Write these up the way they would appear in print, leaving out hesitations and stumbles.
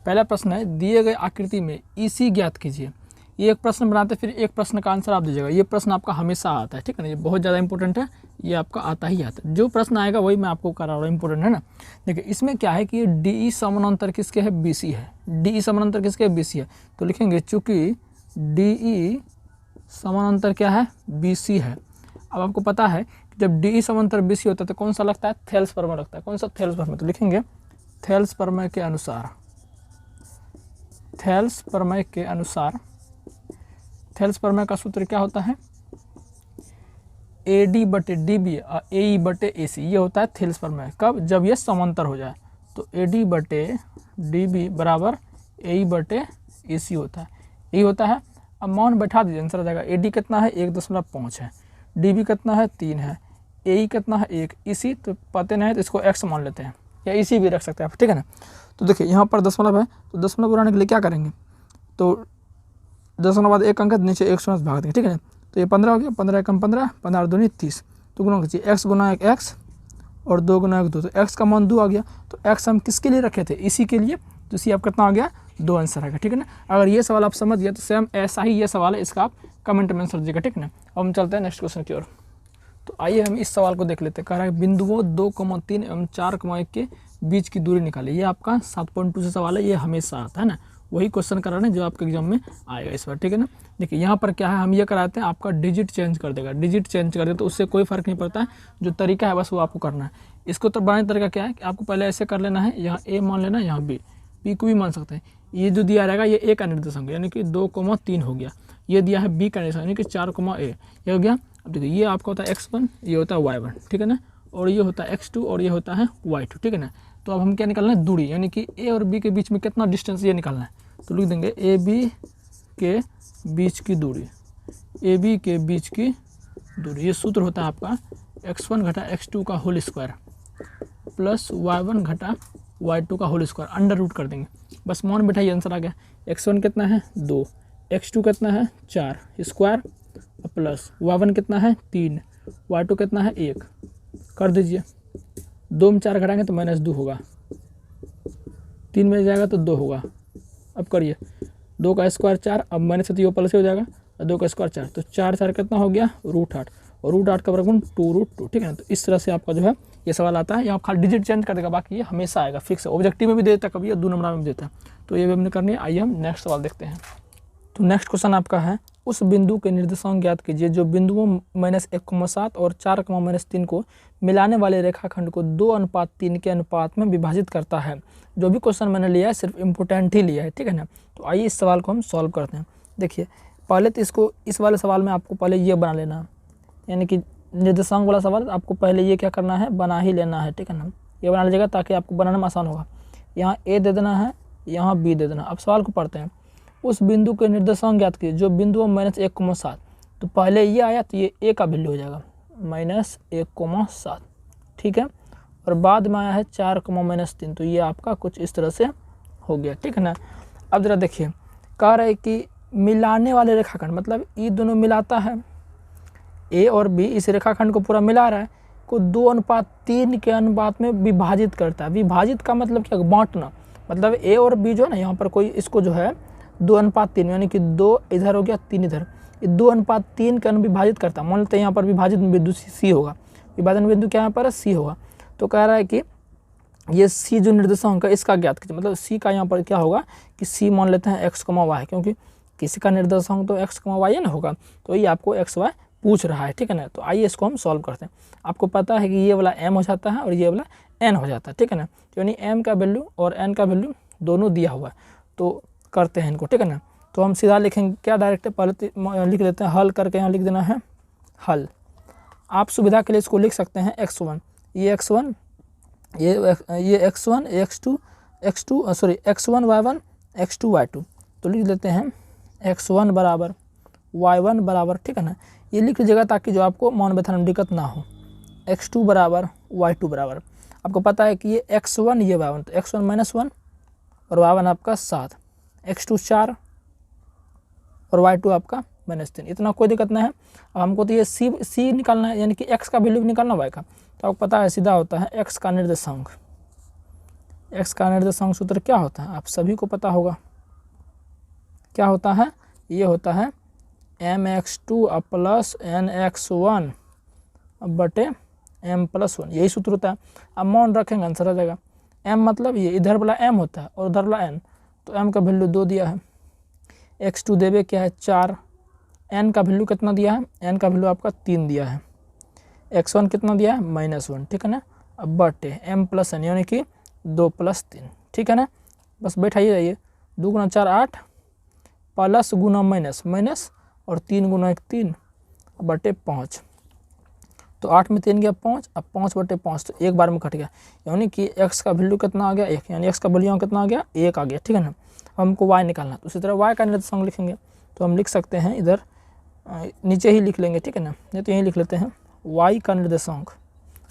पहला प्रश्न है दिए गए आकृति में EC ज्ञात कीजिए। ये एक प्रश्न बनाते फिर एक प्रश्न का आंसर आप दीजिएगा। ये प्रश्न आपका हमेशा आता है, ठीक है ना, ये बहुत ज़्यादा इंपॉर्टेंट है, ये आपका आता ही आता है। जो प्रश्न आएगा वही मैं आपको करा रहा हूँ, इंपॉर्टेंट है ना। देखिए इसमें क्या है कि DE समानांतर किसके है, BC है। DE समानांतर किसके है, BC है। तो लिखेंगे चूँकि DE समानांतर क्या है, BC है। अब आपको पता है कि जब DE समानांतर BC होता है तो कौन सा लगता है, थेल्स प्रमेय लगता है। कौन सा, थेल्स प्रमेय। तो लिखेंगे थेल्स प्रमेय के अनुसार, थेल्स प्रमेय के अनुसार, थेल्स प्रमेय का सूत्र क्या होता है, AD बटे DB और AE बटे AC, ये होता है थेल्स प्रमेय। कब, जब ये समांतर हो जाए। तो AD बटे DB बराबर AE बटे AC होता है, यही होता है। अब मान बैठा दीजिए, आंसर आ जाएगा। AD कितना है, 1.5 है। DB कितना है, 3 है। AE कितना है, 1। EC तो पता नहीं है तो इसको x मान लेते हैं, या EC भी रख सकते हैं आप, ठीक है ना। तो देखिए यहाँ पर दशमलव है, तो दशमलव बनाने के लिए क्या करेंगे, तो दशमलव बाद एक अंक नीचे 1 शून्य भाग देंगे, ठीक है ना। तो ये 15 हो गया, 15 एकम 15, 15 दूनी 30। तो गुणा कीजिए, x गुना 1 x और 2 गुना 1 2, तो x का मान 2 आ गया। तो x हम किसके लिए रखे थे, इसी के लिए। तो इसी आप कितना आ गया, 2 आंसर आ गया, ठीक है ना। अगर ये सवाल आप समझ गए तो सेम ऐसा ही ये सवाल है, इसका आप कमेंट में आंसर दीजिएगा, ठीक है ना। अब हम चलते हैं नेक्स्ट क्वेश्चन की ओर। तो आइए हम इस सवाल को देख लेते हैं। कह रहा है बिंदुओं 2,3 एवं 4,1 के बीच की दूरी निकालिए। ये आपका 7.2 से सवाल है, ये हमेशा आता है ना, वही क्वेश्चन कराना है जो आपके एग्जाम में आएगा इस बार, ठीक है ना। देखिए यहाँ पर क्या है, हम ये कराते हैं, आपका डिजिट चेंज कर देगा, डिजिट चेंज कर देगा तो उससे कोई फर्क नहीं पड़ता है, जो तरीका है बस वो आपको करना है। इसको तो बनाने तरीका क्या है कि आपको पहले ऐसे कर लेना है, यहाँ A मान लेना है, यहाँ B को भी मान सकते हैं। ये जो दिया रहेगा ये A का निर्देशांक यानी कि 2,3 हो गया। ये दिया है B का निर्देशांक यानी कि 4,A, ये हो गया। अब देखिए ये आपका होता है x1, ये होता है y1, ठीक है ना, और ये होता है x2 और ये होता है y2, ठीक है ना। तो अब हम क्या निकालना है, दूरी, यानी कि A और B के बीच में कितना डिस्टेंस ये निकालना है। तो लिख देंगे AB के बीच की दूरी, AB के बीच की दूरी। ये सूत्र होता है आपका x1 घटा x2 का होल स्क्वायर प्लस y1 घटा y2 का होल स्क्वायर, अंडर रूट कर देंगे। बस मान बैठाइए, आंसर आ गया। x1 कितना है 2, x2 कितना है 4 स्क्वायर प्लस y1 कितना है 3, y2 कितना है 1, कर दीजिए। 2 में 4 घटाएंगे तो -2 होगा, 3 में जाएगा तो 2 होगा। अब करिए, 2 का स्क्वायर 4, अब माइनस से तो ये प्लस हो जाएगा, 2 का स्क्वायर 4, तो 4 4 कितना हो गया √8, और √8 का वर्गमूल 2√2, ठीक है ना। तो इस तरह से आपका जो है ये सवाल आता है। यहाँ खाली डिजिट चेंज कर देगा, बाकी ये हमेशा आएगा, फिक्स है। ऑब्जेक्टिव में भी दे देता है कभी, या 2 नंबर में भी देता है। तो ये भी हमने करनी है। आइए हम नेक्स्ट सवाल देखते हैं। तो नेक्स्ट क्वेश्चन आपका है, उस बिंदु के निर्देशांक ज्ञात कीजिए जो बिंदुओं -1,7 और 4,-3 को मिलाने वाले रेखाखंड को 2:3 के अनुपात में विभाजित करता है। जो भी क्वेश्चन मैंने लिया है सिर्फ इम्पोर्टेंट ही लिया है, ठीक है ना। तो आइए इस सवाल को हम सॉल्व करते हैं। देखिए पहले तो इसको, इस वाले सवाल में आपको पहले ये बना लेना है, यानी कि निर्देशांक वाला सवाल आपको पहले ये क्या करना है, बना ही लेना है, ठीक है ना। ये बना लीजिएगा ताकि आपको बनाना में आसान होगा। यहाँ A दे देना है, यहाँ B दे देना। अब सवाल को पढ़ते हैं। उस बिंदु के निर्देशांक ज्ञात कीजिए जो बिंदु -1,7, तो पहले ये आया तो ये A का वैल्यू हो जाएगा -1,7, ठीक है। और बाद में आया है 4,-3, तो ये आपका कुछ इस तरह से हो गया, ठीक है ना। अब जरा देखिए, कह रहे हैं कि मिलाने वाले रेखाखंड, मतलब ये दोनों मिलाता है, A और B इस रेखाखंड को पूरा मिला रहा है, को 2:3 के अनुपात में विभाजित करता है। विभाजित का मतलब क्या, बांटना। मतलब A और B जो है ना, यहाँ पर कोई इसको जो है 2:3 यानी कि 2 इधर हो गया 3 इधर, 2:3 के विभाजित करता है। मान लेते हैं यहाँ पर विभाजित बिंदु C होगा, विभाजन बिंदु क्या यहाँ पर है, C होगा। तो कह रहा है कि ये C जो निर्देशांक है इसका ज्ञात कीजिए। मतलब C का यहाँ पर क्या होगा कि C मान लेते हैं x, y, क्योंकि किसी का निर्देशांक तो x, y ना होगा, तो ये आपको x, y पूछ रहा है, ठीक है ना। तो आइए इसको हम सॉल्व करते हैं। आपको पता है कि ये वाला m हो जाता है और ये वाला n हो जाता है, ठीक है ना। यानी m का वैल्यू और n का वैल्यू दोनों दिया हुआ है, तो करते हैं इनको, ठीक है ना। तो हम सीधा लिखेंगे क्या, डायरेक्ट पहले लिख देते हैं, हल करके यहाँ लिख देना है हल। आप सुविधा के लिए इसको लिख सकते हैं x1, ये x1, ये x1, x2 sorry x1 y1, x2 y2। तो लिख देते हैं x1 बराबर y1 बराबर, ठीक है ना। ये लिख लीजिएगा ताकि जो आपको मान बैठाने में दिक्कत ना हो। x2 बराबर y2 बराबर, आपको पता है कि ये x1 ये y1, तो x1 -1 और y1 आपका 7, x2 4 और y2 आपका -3। इतना कोई दिक्कत नहीं है। अब हमको तो ये C निकालना है, यानी कि x का वैल्यू निकालना y का। तो आपको पता है सीधा होता है x का निर्देशांक, x का निर्देशांक सूत्र क्या होता है, आप सभी को पता होगा, क्या होता है, ये होता है mx2 प्लस nx1 बटे m+1, यही सूत्र होता है। अब मौन रखेंगे आंसर आ जाएगा। m मतलब ये इधर वाला m होता है और उधर वाला n, तो m का वैल्यू 2 दिया है, x2 देवे क्या है 4, n का वैल्यू कितना दिया है, n का वैल्यू आपका 3 दिया है, x1 कितना दिया है -1, ठीक है ना। अब बटे m+n यानी कि 2 + 3, ठीक है ना। बस बैठाइए जाइए, 2 × 4 8 प्लस गुना माइनस माइनस और 3 × 1 3 बटे 5, तो 8 में 3 गया 5, अब 5 बटे 5 तो एक बार में कट गया, यानी कि x का वैल्यू कितना आ गया 1, यानी x का वैल्यू कितना आ गया 1 आ गया, ठीक है ना। हमको y निकालना, तो उसी तरह y का निर्देशांक लिखेंगे, तो हम लिख सकते हैं इधर नीचे ही लिख लेंगे, ठीक है ना, नहीं तो यहीं लिख लेते हैं y का निर्देशांक,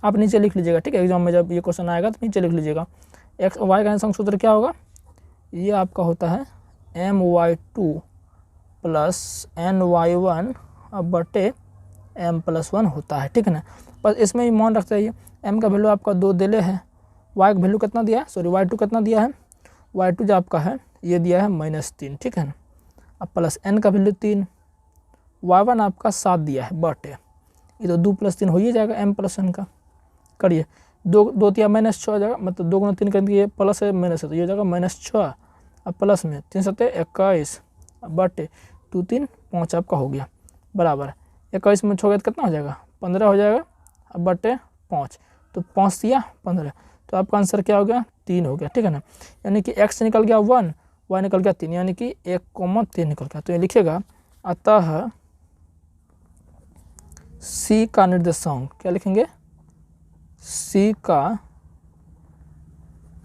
आप नीचे लिख लीजिएगा, ठीक है। एग्जाम में जब ये क्वेश्चन आएगा तो नीचे लिख लीजिएगा। y का निर्देशांक सूत्र क्या होगा, ये आपका होता है my2 प्लस ny1 बटे m+1 होता है, ठीक है ना। बस इसमें ही मान रखते हैं, m का वैल्यू आपका 2 दिले है, y का वैल्यू कितना दिया है, सॉरी y2 कितना दिया है, y2 जो आपका है ये दिया है -3, ठीक है ना। अब प्लस n का वैल्यू 3, y1 आपका 7 दिया है बटे, ये तो 2 + 3 हो ही जाएगा m+n का, करिए 2 तिया -6 हो जाएगा, मतलब 2 × 3 कर दिए प्लस है माइनस है तो ये हो जाएगा -6, अब प्लस में 3 × 7 21 बटे 2 3 5 आपका हो गया, बराबर 21 में 6 गया तो कितना हो जाएगा 15 हो जाएगा, अब बटे 5, तो 5 दिया 15, तो आपका आंसर क्या हो गया 3 हो गया, ठीक है ना। यानी कि x निकल गया 1, y निकल गया 3, यानी कि 1,3 निकल गया, तो ये लिखेगा अतः c का निर्देशांक, क्या लिखेंगे, c का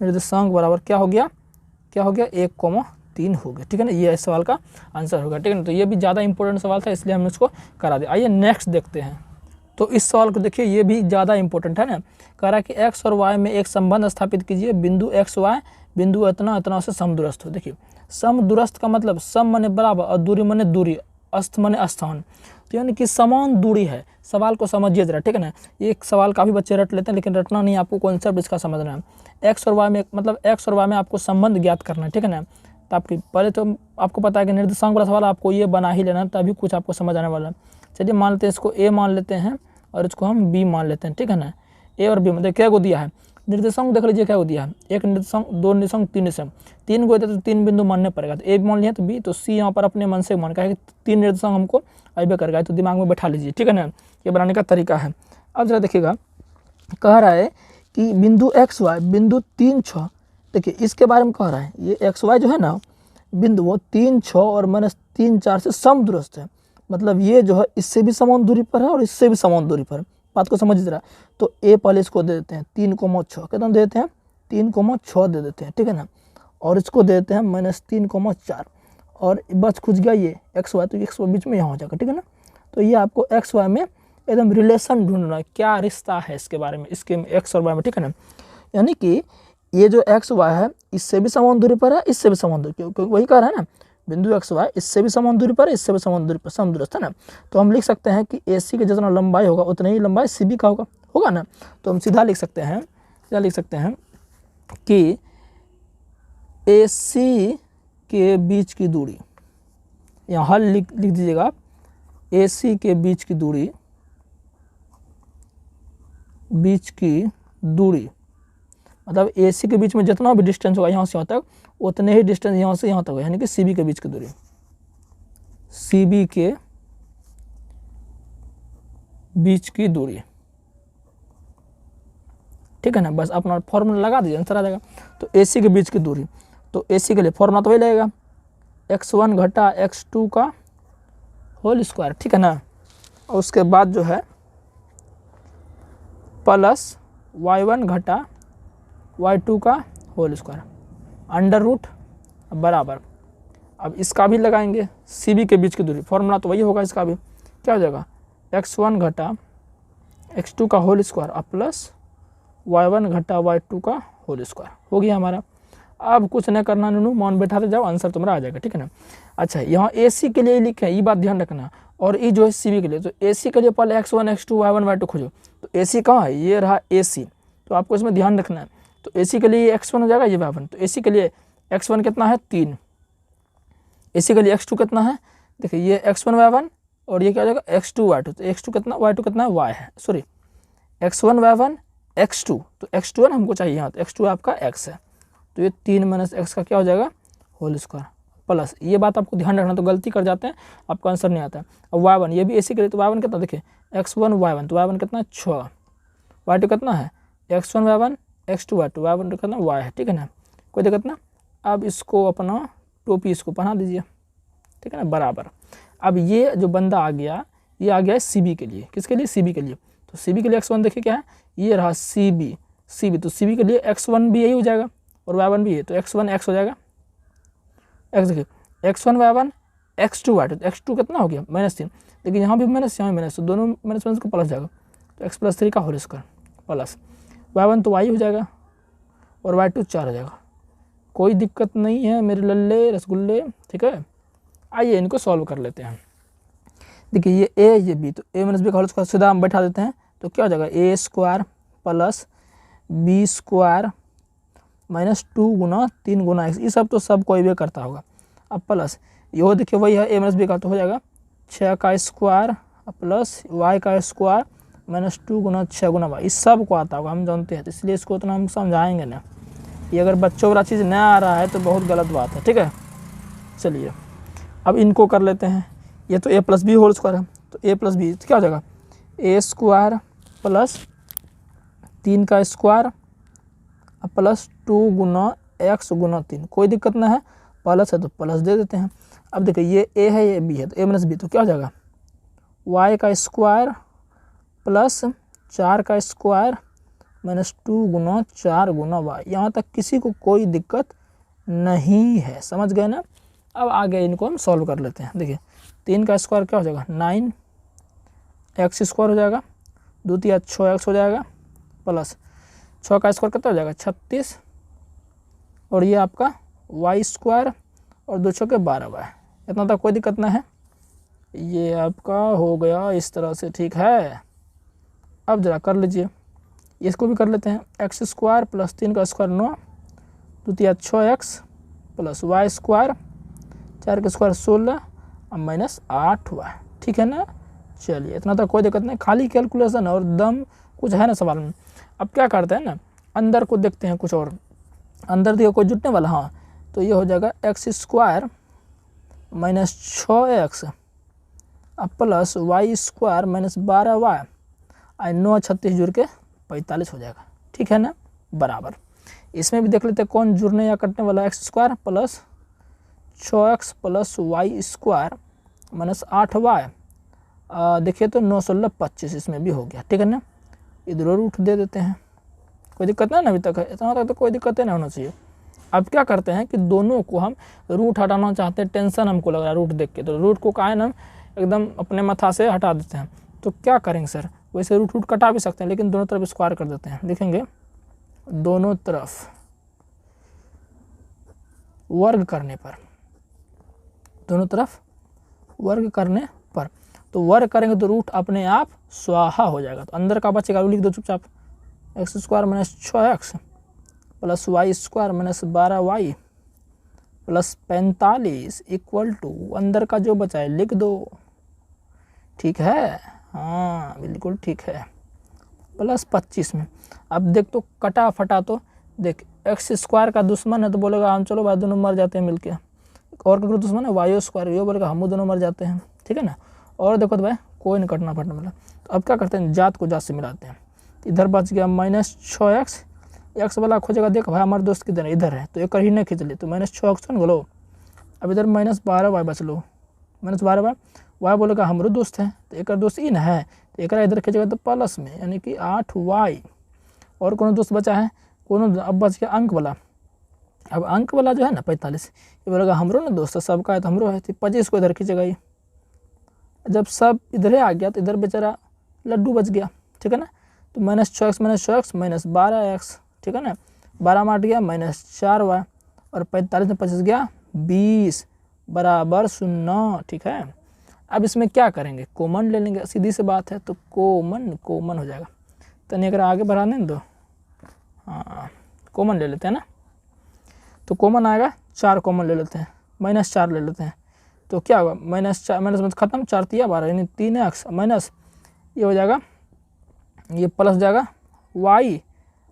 निर्देशांक बराबर क्या हो गया 1,3 हो गया, ठीक है ना। ये इस सवाल का आंसर होगा, ठीक है ना। तो ये भी ज़्यादा इंपॉर्टेंट सवाल था इसलिए हमने इसको करा दिया। आइए नेक्स्ट देखते हैं, तो इस सवाल को देखिए, ये भी ज़्यादा इंपॉर्टेंट है ना। कह रहा है कि x और y में एक संबंध स्थापित कीजिए, बिंदु x y बिंदु इतना इतना से समदूरस्थ हो। देखिए समदूरस्थ का मतलब सम माने बराबर और दूरी माने दूरी, अस्त माने स्थान, तो यानी कि समान दूरी है। सवाल को समझिए जरा, ठीक है ना। ये एक सवाल काफ़ी बच्चे रट लेते हैं लेकिन रटना नहीं, आपको कॉन्सेप्ट इसका समझना है। x और y में मतलब x और y में आपको संबंध ज्ञात करना है, ठीक है ना। तो आपकी पहले तो आपको पता है कि निर्देशांक वाला सवाल आपको ये बना ही लेना, तभी कुछ आपको समझ आने वाला है। चलिए मान लेते हैं इसको a मान लेते हैं और इसको हम b मान लेते हैं, ठीक है ना। a और b मतलब क्या को दिया है निर्देशांक, देख लीजिए क्या को दिया है, एक निर्देशांक, दो निर्देशांक, तीन निर्देशांक, 3 को देते तो 3 बिंदु मानने पड़ेगा, तो a मान लिया तो b, तो c यहाँ पर अपने मन से मान का है कि 3 निर्देशांक हमको अबे करेगा, तो दिमाग में बैठा लीजिए, ठीक है ना। ये बनाने का तरीका है। अब जरा देखिएगा, कह रहा है कि बिंदु एक्स वाई बिंदु 3 6, देखिए इसके बारे में कह रहा है, ये एक्स वाई जो है ना बिंदु वो 3 6 और -3 4 से समदूरस्थ है, मतलब ये जो है इससे भी समान दूरी पर है और इससे भी समान दूरी पर है। बात को समझ जरा, तो ए पहले इसको दे देते हैं 3,6, कितना दे देते हैं 3,6 दे देते हैं, ठीक है ना। और इसको दे देते हैं -3,4 और बच खुज गया ये एक्स वाई, तो एक्स वाई बीच में यहाँ हो जाएगा, ठीक है ना। तो ये आपको एक्स वाई में एकदम रिलेशन ढूंढना है, क्या रिश्ता है इसके बारे में, इसके एक्स और वाई में, ठीक है ना। यानी कि ये जो एक्स वाई है इससे भी समान दूरी पर है, इससे भी समान दूरी, क्योंकि वही कह रहा है ना बिंदु एक्स वाई इससे भी समान दूरी पर है, इससे भी समान दूरी पर, समदूरस्थ है ना। तो हम लिख सकते हैं कि ए सी का जितना लंबाई होगा उतना ही लंबाई सी बी का होगा ना। तो हम सीधा लिख सकते हैं, क्या लिख सकते हैं कि ए सी के बीच की दूरी, यहाँ हल लिख दीजिएगा आप, ए सी के बीच की दूरी मतलब ए सी के बीच में जितना भी डिस्टेंस होगा यहाँ से यहाँ तक उतने ही डिस्टेंस यहाँ से यहाँ तक होगा, यानी कि सी बी के बीच की दूरी, सी बी के बीच की दूरी, ठीक है ना। बस अपना फॉर्मूला लगा दीजिए, आंसर आ जाएगा। तो ए सी के बीच की दूरी, तो ए सी के लिए फॉर्मूला तो वही लगेगा x1 घटा x2 का होल स्क्वायर, ठीक है ना। और उसके बाद जो है प्लस y1 घटा y2 का होल स्क्वायर अंडर रूट बराबर, अब इसका भी लगाएंगे सी बी के बीच की दूरी, फॉर्मूला तो वही होगा, इसका भी क्या हो जाएगा x1 घटा x2 का होल स्क्वायर और प्लस y1 घटा y2 का होल स्क्वायर हो गया हमारा। अब कुछ नहीं करना नूनू, मान बैठाते जाओ, आंसर तुम्हारा आ जाएगा, ठीक है ना। अच्छा यहाँ ए सी के लिए लिखे, ये बात ध्यान रखना, और ये जो है सी बी के लिए, तो ए सी के लिए पहले x1 x2 y1 y2 खोजो, तो ए सी कहाँ है, ये रहा ए सी, तो आपको इसमें ध्यान रखना है। तो AC के लिए x1 हो जाएगा, ये y1। तो AC के लिए x1 कितना है 3, AC के लिए x2 कितना है, देखिए ये x1 y1 और ये क्या हो जाएगा x2 y2। तो x2 कितना, y2 कितना है, y है, सॉरी x1 y1 x2, तो x2 हमको चाहिए यहाँ, तो x2 आपका x है। तो ये 3 माइनस x का क्या हो जाएगा होल स्क्वायर प्लस, ये बात आपको ध्यान रखना, तो गलती कर जाते हैं आपका आंसर नहीं आता है। अब y1 ये भी AC के लिए, तो y1 कितना देखिए x1 y1, तो y1 कितना है 6, y2 कितना है x1 y1 x2 y2, y1 कितना y है, ठीक है ना, कोई दिक्कत ना। अब इसको अपना टोपी इसको पहना दीजिए, ठीक है ना, बराबर। अब ये जो बंदा आ गया, ये आ गया है CB के लिए, किसके लिए, CB के लिए। तो CB के लिए x1 देखिए क्या है, ये रहा CB, तो CB के लिए x1 भी यही हो जाएगा और y1 भी है, तो x1 x हो जाएगा, x देखिए x1 y1 x2 y2, तो x2 कितना हो गया -3, लेकिन यहाँ भी माइनस, यहाँ भी माइनस, तो दोनों माइनस को प्लस जाएगा, तो x + 3 का होल स्क्वायर प्लस y1 तो y हो जाएगा और y2 4 हो जाएगा। कोई दिक्कत नहीं है मेरे लल्ले रसगुल्ले, ठीक है। आइए इनको सॉल्व कर लेते हैं। देखिए ये a ये b, तो a - b का होल स्क्वायर सीधा हम बैठा देते हैं, तो क्या हो जाएगा a² प्लस b² -2 गुना 3 गुना x, ये सब तो सब कोई भी करता होगा। अब प्लस ये देखिए वही है a - b का, तो हो जाएगा 6 का स्क्वायर प्लस y का स्क्वायर -2 गुना 6 गुना y, इस सब को आता होगा, हम जानते हैं, तो इसलिए इसको उतना हम समझाएंगे ना। ये अगर बच्चों वाला चीज़ नया आ रहा है तो बहुत गलत बात है, ठीक है। चलिए अब इनको कर लेते हैं। ये तो a + b होल स्क्वायर है, तो a + b क्या हो जाएगा a² प्लस 3 का स्क्वायर प्लस 2 गुना x गुना 3, कोई दिक्कत ना है, प्लस है तो प्लस दे देते हैं। अब देखिए ये a है ये b है, तो a - b तो क्या हो जाएगा y का स्क्वायर प्लस 4 का स्क्वायर -2 गुना 4 गुना y, यहाँ तक किसी को कोई दिक्कत नहीं है, समझ गए ना। अब आगे इनको हम सॉल्व कर लेते हैं। देखिए 3 का स्क्वायर क्या हो जाएगा 9 x² हो जाएगा, 2 × 6x हो जाएगा, प्लस 6 का स्क्वायर कितना हो जाएगा 36, और ये आपका y² और 2 × 6 = 12y, इतना तक कोई दिक्कत ना है। ये आपका हो गया इस तरह से, ठीक है। अब जरा कर लीजिए, इसको भी कर लेते हैं। x² प्लस 3 का स्क्वायर 9, 2 × 6x प्लस y², 4 का स्क्वायर 16 और -8y, ठीक है ना। चलिए इतना तक कोई दिक्कत नहीं, खाली कैलकुलेशन और दम कुछ है ना सवाल में। अब क्या करते हैं ना, अंदर को देखते हैं कुछ और, अंदर दिया कोई जुटने वाला, हाँ, तो ये हो जाएगा x² -6x plus y² -12y, 9 36 जुड़ के 45 हो जाएगा, ठीक है ना, बराबर। इसमें भी देख लेते हैं कौन जुड़ने या कटने वाला, x² plus 6x plus y² -8y, देखिए तो 9 16 25, इसमें भी हो गया, ठीक है ना। इधर रूट दे देते हैं, कोई दिक्कत नहीं ना, अभी तक है, इतना तक तो कोई दिक्कत नहीं होना चाहिए। अब क्या करते हैं कि दोनों को हम रूट हटाना चाहते हैं, टेंशन हमको लग रहा है रूट देख के, तो रूट को का है ना एकदम अपने माथा से हटा देते हैं। तो क्या करेंगे सर, वैसे रूट कटा भी सकते हैं, लेकिन दोनों तरफ स्क्वायर कर देते हैं। देखेंगे दोनों तरफ वर्ग करने पर, दोनों तरफ वर्ग करने पर, तो वर्ग करेंगे तो रूट अपने आप स्वाहा हो जाएगा। तो अंदर का बचेगा, लिख दो चुपचाप, x² -6x plus y² -12y plus 45 = अंदर का जो बचा है लिख दो, ठीक है, हाँ बिल्कुल ठीक है, प्लस 25 में। अब देख तो कटा फटा, तो देख x² का दुश्मन है तो बोलेगा हम चलो भाई दोनों मर जाते हैं मिलके, और का दुश्मन है y², ये बोलेगा हम दोनों मर जाते हैं, ठीक है ना। और देखो तो भाई कोई नहीं कटना फटना वाला, तो अब क्या करते हैं जात को जात से मिलाते हैं। इधर बच गया -6x, x वाला खोजेगा, देख भाई हमारे दोस्त किधर है, इधर है, तो एक ही नहीं खींच ले, तो -6x सुन बोलो। अब इधर -12y बच लो, -12y, y बोलेगा हमारे दोस्त है, तो एक दोस्त इन है, तो एक इधर खींचेगा तो प्लस में, यानी कि 8y। और कौन दोस्त बचा है, कौन, अब बच गया अंक वाला। अब अंक वाला जो है ना 45, ये बोलेगा हमरो ना दोस्त है, सबका है तो हमरो है, तो 25 को इधर खींचेगा ये। जब सब इधर आ गया तो इधर बेचारा लड्डू बच गया, ठीक है ना। तो -6x -12x, ठीक है ना, 12 में 8 गया -4y, और 45 में 25 गया 20 बराबर 0, ठीक है। अब इसमें क्या करेंगे, कॉमन ले लेंगे, सीधी सी बात है, तो कॉमन हो जाएगा। तो नहीं अगर आगे बढ़ाने दो, हाँ कॉमन ले लेते हैं ना, तो कॉमन आएगा 4 कॉमन ले लेते हैं, -4 ले लेते हैं, तो क्या होगा -4 माइनस खत्म, 4 तिया 12 यानी 3x माइनस ये हो जाएगा, ये प्लस जाएगा y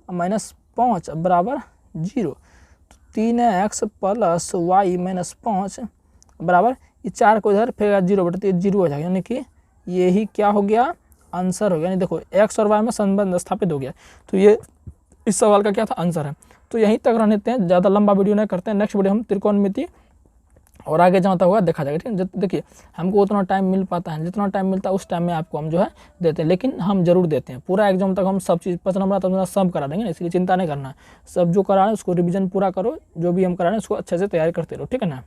-5 बराबर 0। तो 3x प्लस y -5 बराबर ये 4 को इधर फिर 0 बटे 0 हो जाएगा, यानी कि यही क्या हो गया आंसर हो गया। यानी देखो x और y में संबंध स्थापित हो गया, तो ये इस सवाल का क्या था आंसर है। तो यहीं तक रहने देते हैं, ज़्यादा लंबा वीडियो नहीं करते हैं। नेक्स्ट वीडियो हम त्रिकोणमिति और आगे जहाँ तक होगा देखा जाएगा, ठीक है। देखिए हमको उतना टाइम मिल पाता है, जितना टाइम मिलता है उस टाइम में आपको हम जो है देते हैं, लेकिन हम जरूर देते हैं। पूरा एग्जाम तक हम सब चीज़ 5 नंबर तक सब करा देंगे, इसलिए चिंता नहीं करना है। सब जो करा है उसको रिवीजन पूरा करो, जो भी हम करा रहे हैं उसको अच्छे से तैयारी करते रहो, ठीक है ना।